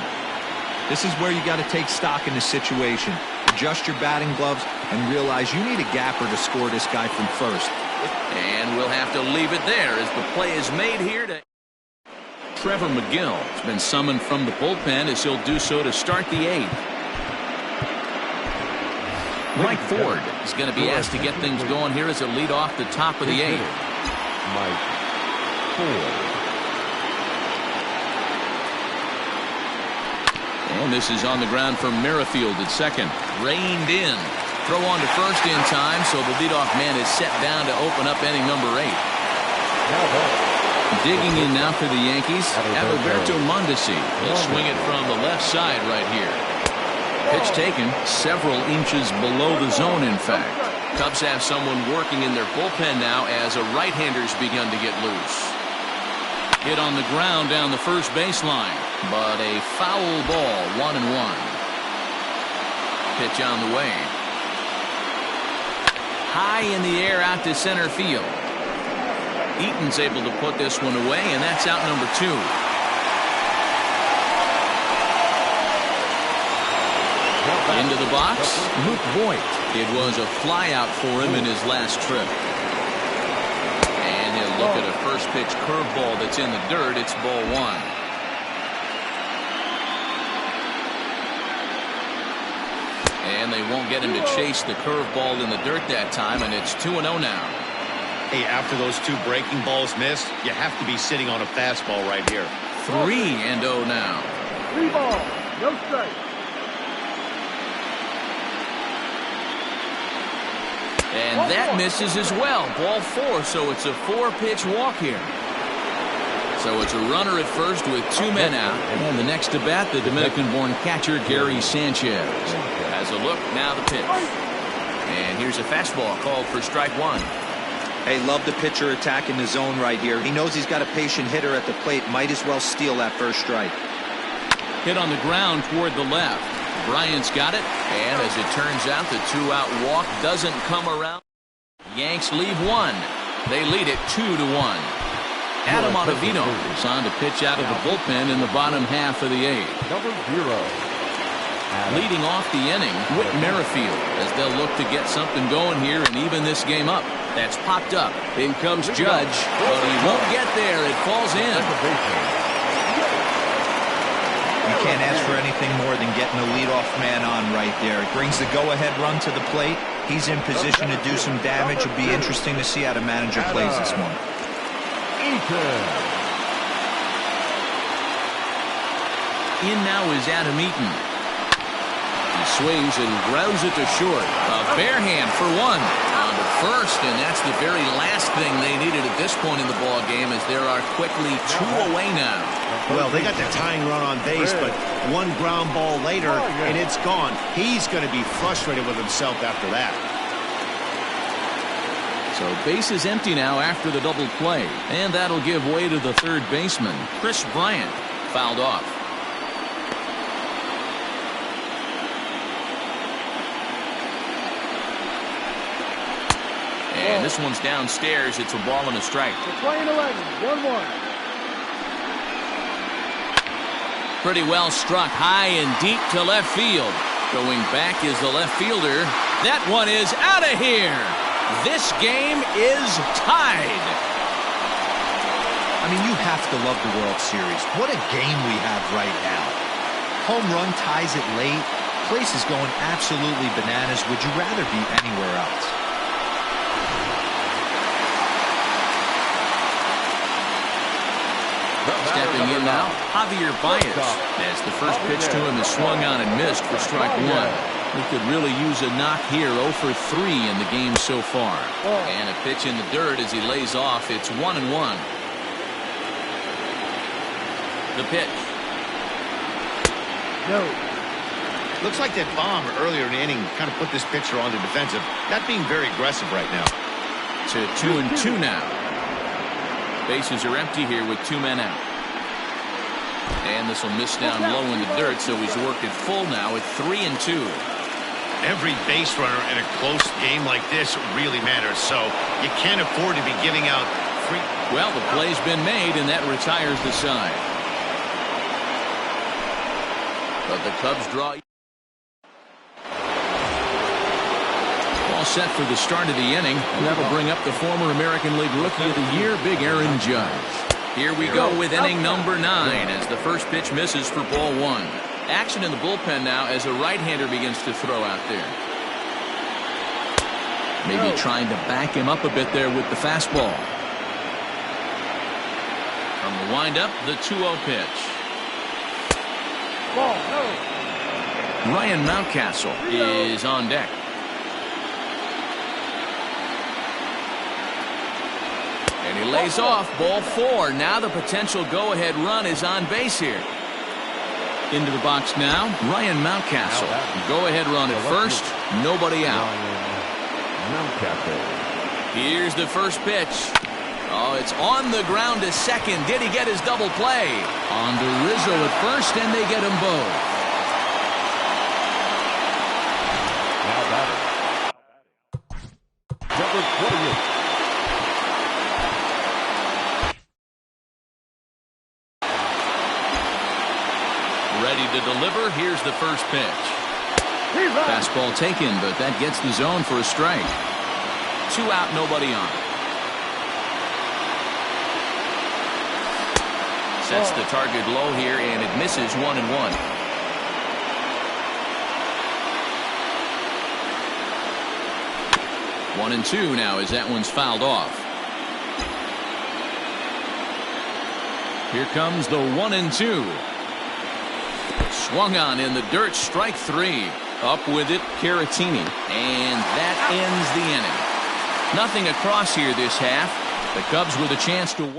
D: This is where you got to take stock in the situation. Adjust your batting gloves and realize you need a gapper to score this guy from first.
A: And we'll have to leave it there as the play is made here to Trevor McGill has been summoned from the bullpen as he'll do so to start the 8th. Mike Ford is going to be asked to get things going here as a lead off the top of the 8th.
C: Mike Ford.
A: And this is on the ground for Merrifield at second. Reined in. Throw on to first in time, so the leadoff man is set down to open up inning number 8. Digging in now for the Yankees, Alberto Mondesi. He'll swing it from the left side right here. Pitch taken several inches below the zone, in fact. Cubs have someone working in their bullpen now as a right-hander's begun to get loose. Hit on the ground down the first baseline, but a foul ball, 1-1. Pitch on the way. High in the air out to center field. Eaton's able to put this one away, and that's out number 2. Into the box, Luke Voigt. It was a flyout for him in his last trip. And he'll look at a first pitch curveball that's in the dirt. It's ball 1. And they won't get him to chase the curveball in the dirt that time, and it's 2-0 now.
B: Hey, after those 2 breaking balls missed, you have to be sitting on a fastball right here.
A: 3-0 now.
G: 3 balls, no strike.
A: And that misses as well. Ball 4, so it's a 4-pitch walk here. So it's a runner at first with 2 men out. And the next to bat, the Dominican-born catcher, Gary Sanchez. Has a look, now the pitch. And here's a fastball called for strike 1.
D: Hey, love the pitcher attacking the zone right here. He knows he's got a patient hitter at the plate. Might as well steal that first strike.
A: Hit on the ground toward the left. Bryant's got it, and as it turns out, the 2-out walk doesn't come around. Yanks leave 1. They lead it 2-1. Adam Ottavino is on to pitch out of the bullpen in the bottom half of the 8th.
C: Number 0.
A: Leading off the inning, Whit Merrifield, as they'll look to get something going here and even this game up. That's popped up. In comes Judge, but he won't get there. It falls in.
D: You can't ask for anything more than getting the leadoff man on right there. It brings the go-ahead run to the plate. He's in position to do some damage. It'll be interesting to see how the manager plays this one. In now is Adam Eaton. He
A: swings and grounds it to short. A bare hand for one. On to first, and that's the very last thing they needed at this point in the ball game, as there are quickly 2 away now.
B: Well, they got the tying run on base, but one ground ball later, and it's gone. He's going to be frustrated with himself after that.
A: So base is empty now after the double play, and that'll give way to the third baseman, Chris Bryant, fouled off. And this one's downstairs. It's a ball and a strike.
G: We're playing 11, 1-1.
A: Pretty well struck high and deep to left field. Going back is the left fielder. That one is out of here. This game is tied.
D: I mean, you have to love the World Series. What a game we have right now. Home run ties it late. Place is going absolutely bananas. Would you rather be anywhere else?
A: Stepping in now, Javier Baez, as the first pitch to him is swung on and missed for strike one. He could really use a knock here. 0 for 3 in the game so far. And a pitch in the dirt as he lays off. It's 1-1. The pitch.
G: No.
B: Looks like that bomb earlier in the inning kind of put this pitcher on the defensive. Not being very aggressive right now.
A: To 2-2 now. Bases are empty here with 2 men out. And this will miss down low in the dirt, so he's worked it full now at 3-2.
B: Every base runner in a close game like this really matters, so you can't afford to be giving out free.
A: Well, the play's been made, and that retires the side. But the Cubs draw. All set for the start of the inning, and that'll bring up the former American League Rookie of the Year, Big Aaron Judge. Here we go with inning number 9 as the first pitch misses for ball 1. Action in the bullpen now as a right-hander begins to throw out there. Maybe trying to back him up a bit there with the fastball. From the windup, the 2-0 pitch.
G: Ball, no.
A: Ryan Mountcastle is on deck. And he lays off ball 4. Now the potential go-ahead run is on base here. Into the box now, Ryan Mountcastle. Go-ahead run at first, nobody out. Here's the first pitch. Oh, it's on the ground to second. Did he get his double play? On to Rizzo at first, and they get them both.
C: Now batter. Number 28.
A: Ready to deliver. Here's the first pitch. Fastball taken, but that gets the zone for a strike. 2 out, nobody on. Sets the target low here, and it misses 1-1. One and 2 now as that one's fouled off. Here comes the 1-2. Swung on in the dirt, strike 3. Up with it, Caratini. And that ends the inning. Nothing across here this half. The Cubs with a chance to win.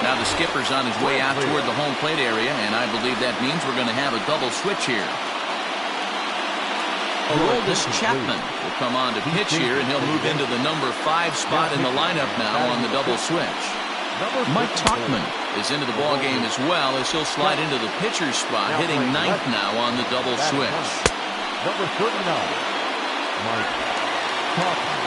A: Now the skipper's on his way out toward the home plate area, and I believe that means we're going to have a double switch here. Aroldis Chapman will come on to pitch here, and he'll move into the number 5 spot in the lineup now on the double switch. Mike Tauchman is into the ballgame as well, as he'll slide into the pitcher's spot, hitting 9th now on the double switch.
C: Number 39, Mike Tauchman.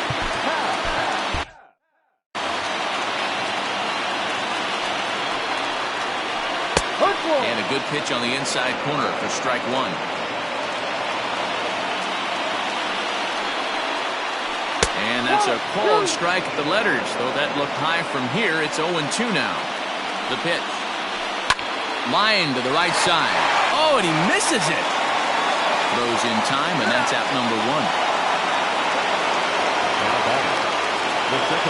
A: And a good pitch on the inside corner for strike one. And that's a called strike at the letters. Though that looked high from here, it's 0-2 now. The pitch. Line to the right side. Oh, and he misses it. Throws in time, and that's out number one.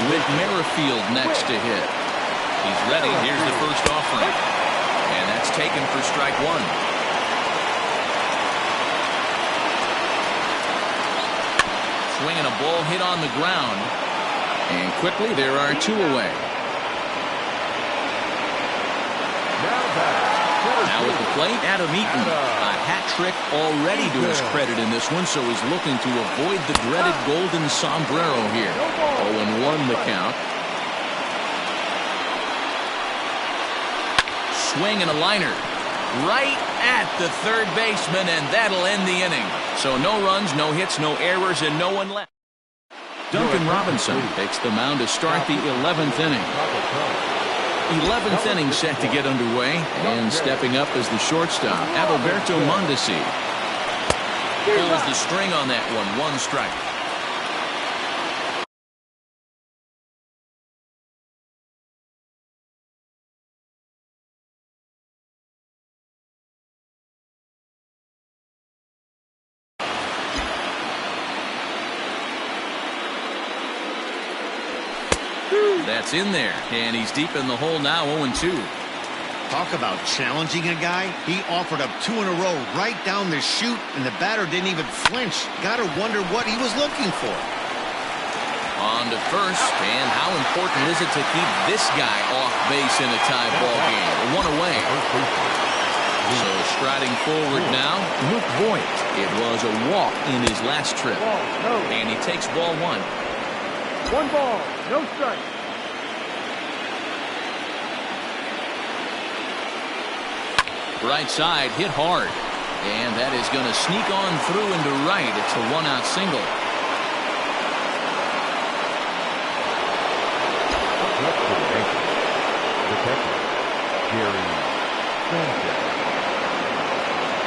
A: With Merrifield next to hit. He's ready. Here's the first offering. And that's taken for strike one. Swinging a ball hit on the ground. And quickly there are two away. Now at the plate, Adam Eaton. A hat trick already to his credit in this one, so he's looking to avoid the dreaded golden sombrero here. 0-1 the count. Swing and a liner. Right at the third baseman, and that'll end the inning. So no runs, no hits, no errors, and no one left. Duncan Robinson takes the mound to start the 11th inning. 11th inning set to get underway, and stepping up as the shortstop, Adalberto Mondesi. Pulls the string on that one strike. That's in there, and he's deep in the hole now, 0-2.
B: Talk about challenging a guy. He offered up two in a row right down the chute, and the batter didn't even flinch. Gotta wonder what he was looking for.
A: On to first, and how important is it to keep this guy off base in a tie ball game? One away. So striding forward now, Luke Voigt. It was a walk in his last trip, and he takes ball one.
G: 1 ball, no strike.
A: Right side hit hard, and that is going to sneak on through into right. It's a 1-out single.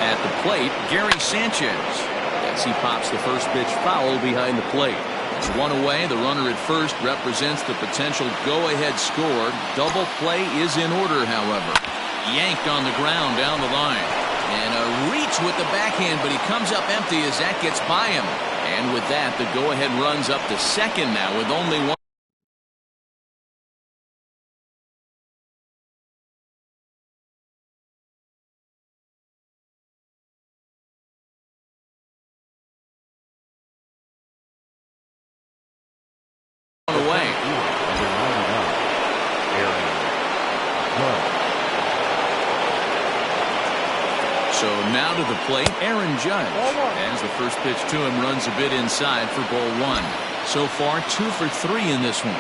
A: At the plate, Gary Sanchez, as he pops the first pitch foul behind the plate. It's one away. The runner at first represents the potential go-ahead score. Double play is in order, however. Yanked on the ground down the line. And a reach with the backhand, but he comes up empty as that gets by him. And with that, the go-ahead runs up to second now with only one. Away. So now to the plate, Aaron Judge. As the first pitch to him runs a bit inside for ball one. So far, 2 for 3 in this one.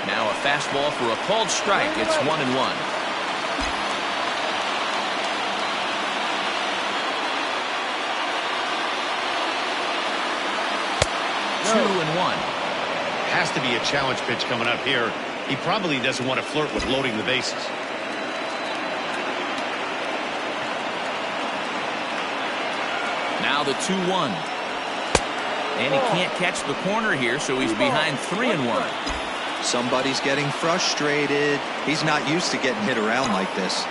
A: Now a fastball for a called strike. It's 1-1. Two and 1.
B: Has to be a challenge pitch coming up here. He probably doesn't want to flirt with loading the bases.
A: Now the 2-1. And he can't catch the corner here, so he's behind 3-1.
D: Somebody's getting frustrated. He's not used to getting hit around like this.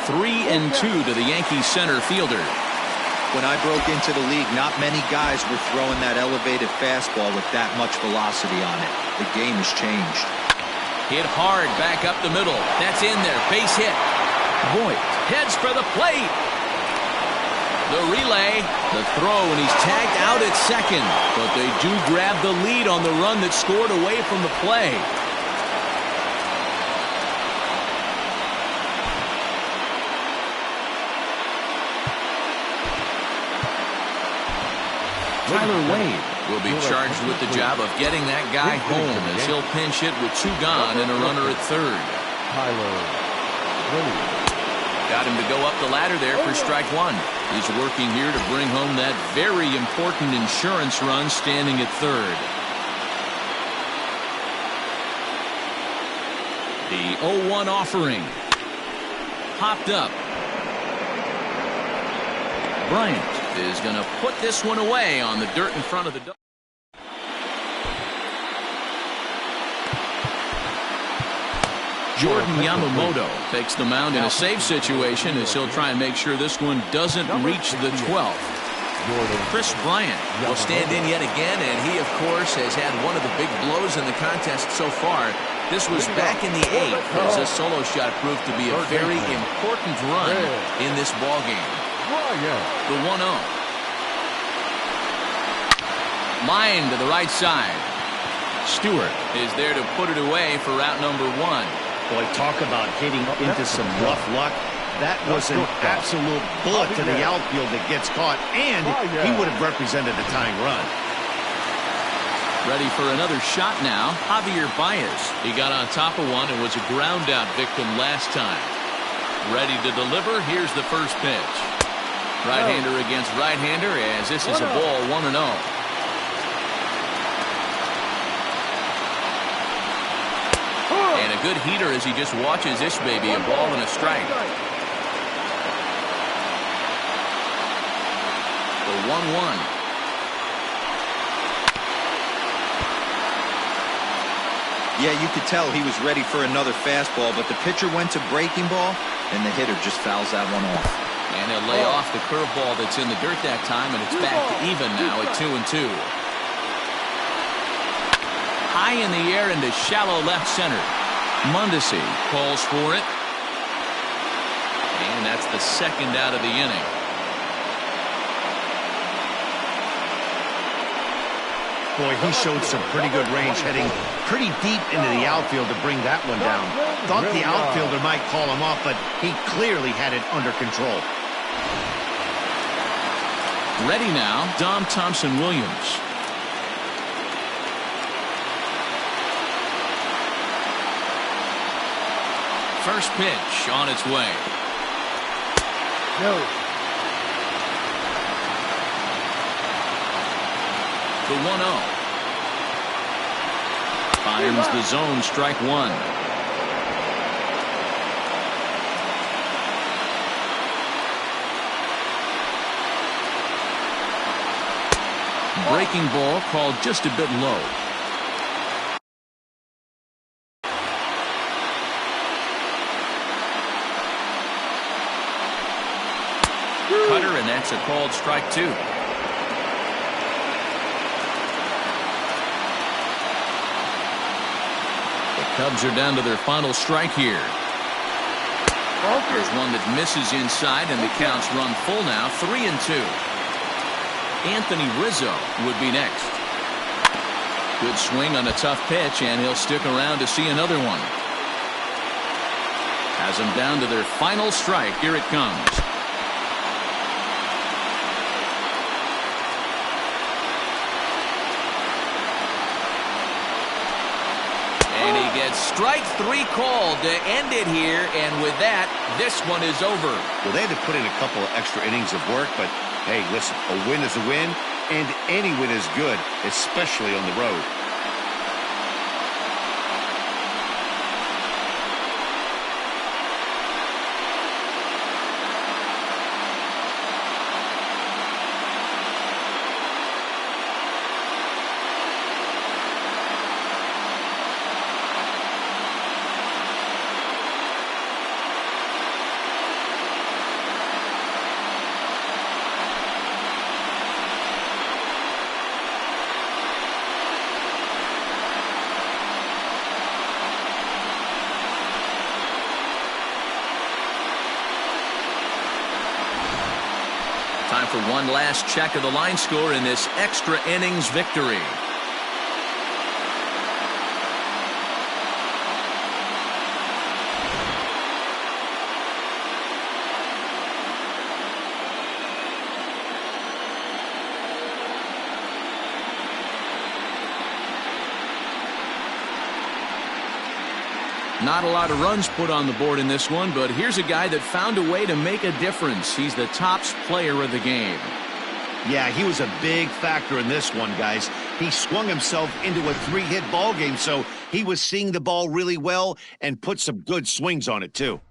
A: 3-2 to the Yankees center fielder.
D: When I broke into the league, not many guys were throwing that elevated fastball with that much velocity on it. The game has changed.
A: Hit hard back up the middle. That's in there. Base hit. Voigt heads for the plate. The relay, the throw, and he's tagged out at second. But they do grab the lead on the run that scored away from the play. Tyler Wade will be charged with the job of getting that guy home as he'll pinch hit with 2 gone and a runner at third. Got him to go up the ladder there for strike one. He's working here to bring home that very important insurance run standing at third. The 0-1 offering. Popped up. Bryant is going to put this one away on the dirt in front of the duck. Jordan Yamamoto takes the mound in a save situation as he'll try and make sure this one doesn't reach the 12th. Chris Bryant will stand in yet again, and he, of course, has had one of the big blows in the contest so far. This was back in the 8th as this solo shot proved to be a very important run in this ballgame. The 1-0. Line to the right side. Stewart is there to put it away for route number 1.
B: Boy, talk about hitting into some rough luck. That was an absolute bullet to the outfield that gets caught, and he would have represented a tying run.
A: Ready for another shot now. Javier Baez. He got on top of one and was a ground out victim last time. Ready to deliver. Here's the first pitch. Right-hander against right-hander as this is a ball 1-0. And a good heater as he just watches this baby, a ball and a strike. The 1-1.
D: Yeah, you could tell he was ready for another fastball, but the pitcher went to breaking ball, and the hitter just fouls that one off.
A: And he'll lay off the curveball that's in the dirt that time, and it's back to even now at 2-2. High in the air into shallow left center. Mondesi calls for it. And that's the second out of the inning.
B: Boy, he showed some pretty good range, heading pretty deep into the outfield to bring that one down. Thought the outfielder might call him off, but he clearly had it under control.
A: Ready now, Dom Thompson-Williams. First pitch on its way.
G: No.
A: The 1-0. Finds the zone, strike one. Breaking ball called just a bit low. Cutter, and that's a called strike two. The Cubs are down to their final strike here. There's one that misses inside, and the count's run full now, 3-2. Anthony Rizzo would be next. Good swing on a tough pitch, and he'll stick around to see another one. Has them down to their final strike. Here it comes. And he gets strike three called to end it here, and with that, this one is over.
B: Well, they had to put in a couple of extra innings of work, but hey, listen, a win is a win, and any win is good, especially on the road.
A: Time for one last check of the line score in this extra innings victory. Not a lot of runs put on the board in this one, but here's a guy that found a way to make a difference. He's the tops player of the game.
B: Yeah, he was a big factor in this one, guys. He swung himself into a 3-hit ball game, so he was seeing the ball really well and put some good swings on it, too.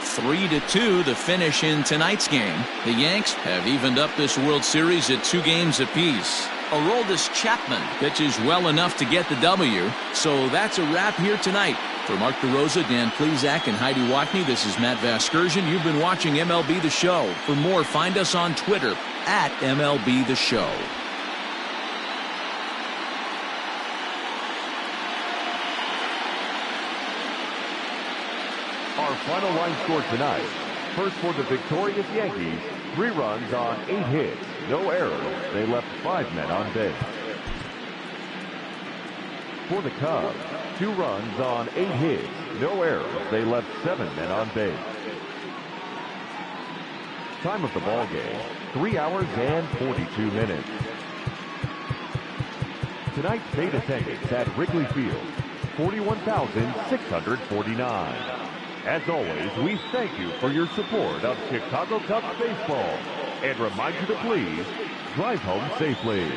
A: Three to 2 to finish in tonight's game. The Yanks have evened up this World Series at 2 games apiece. Aroldis Chapman pitches well enough to get the W. So that's a wrap here tonight. For Mark DeRosa, Dan Plezak, and Heidi Watney, this is Matt Vasgersian. You've been watching MLB The Show. For more, find us on Twitter at MLB The Show.
C: Our final line score tonight. First for the victorious Yankees, 3 runs on 8 hits, no errors. They left 5 men on base. For the Cubs, 2 runs on 8 hits, no errors. They left 7 men on base. Time of the ball game, 3 hours and 42 minutes. Tonight's paid attendance at Wrigley Field, 41,649. As always, we thank you for your support of Chicago Cubs baseball and remind you to please drive home safely.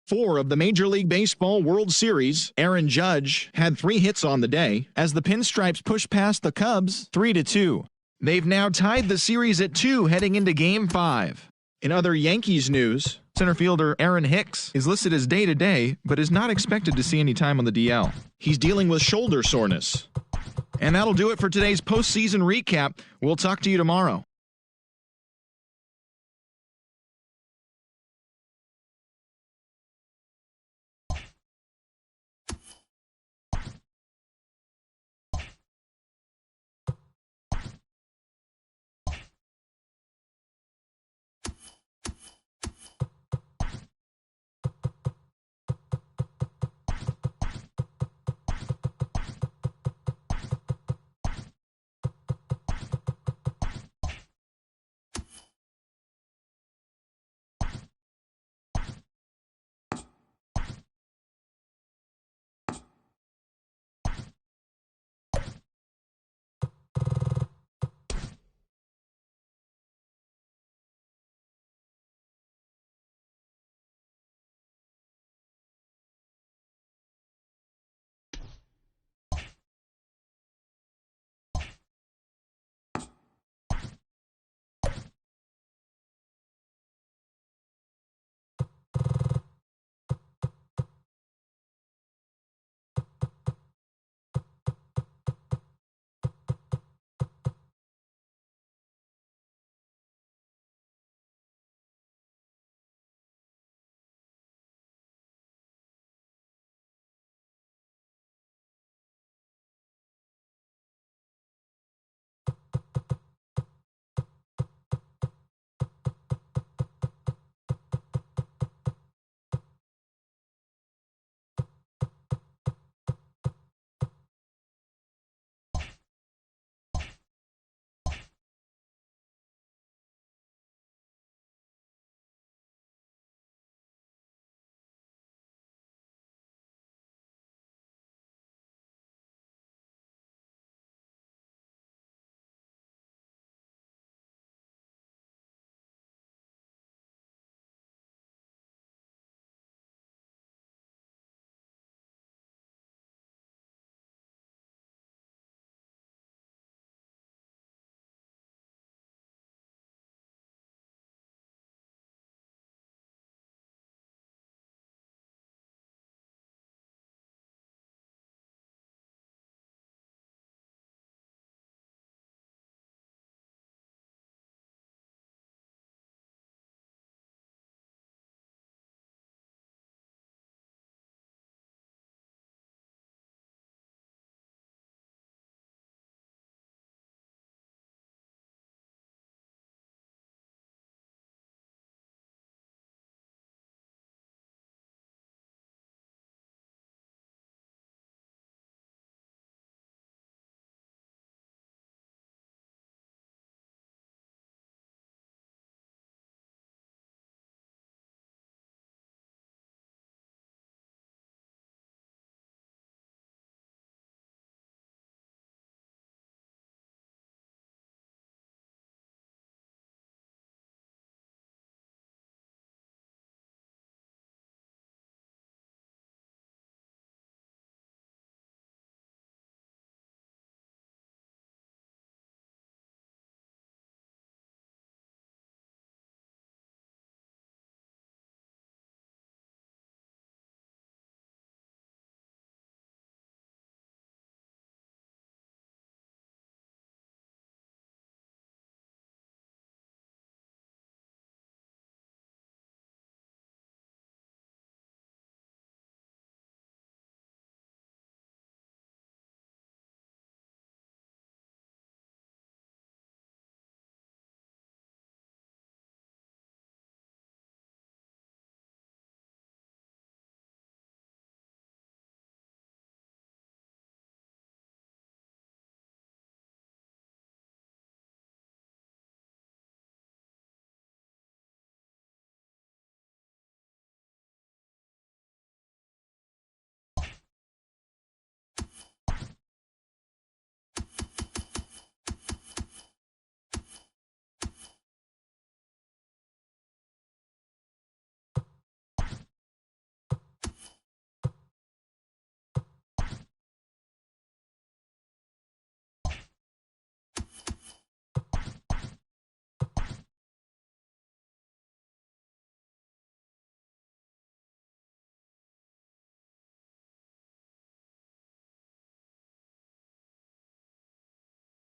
H: Four of the Major League Baseball World Series, Aaron Judge had 3 hits on the day as the Pinstripes pushed past the Cubs 3-2. They've now tied the series at 2 heading into Game 5. In other Yankees news, center fielder Aaron Hicks is listed as day-to-day, but is not expected to see any time on the DL. He's dealing with shoulder soreness. And that'll do it for today's postseason recap. We'll talk to you tomorrow.